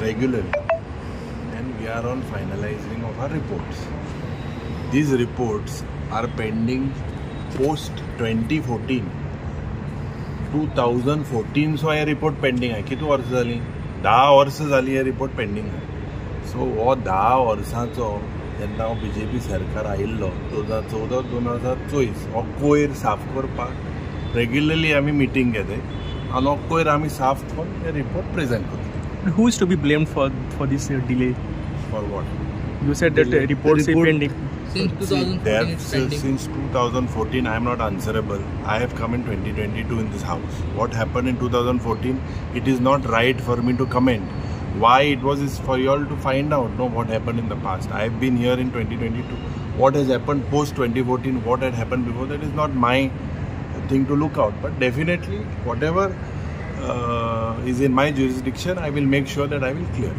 regularly, and we are on finalizing of our reports. These reports are pending post 2014. 2014 so hey report pending आहे. किती वर्ष झाली? 10 वर्ष झाली हे रिपोर्ट पेंडिंग आहे. सो हो 10 वर्सांचो जेन्ना BJP सरकार आयिल्लो 2014-2024 हो कोयर साफ करपाक रेग्युलरली आमी मिटींग घेताय आनी हो कोयर आमी साफ करून हे रिपोर्ट प्रेजेंट करता. Who is to be blamed for this delay? For what? You said that reports are pending. Since 2014 it's pending. Since 2014 I am not answerable. I have come in 2022 in this house. What happened in 2014? It is not right for me to comment. Why it was is for you all to find out what happened in the past. I have been here in 2022. What has happened post 2014, what had happened before, that is not my thing to look out. But definitely whatever is in my jurisdiction, I will make sure that I will clear.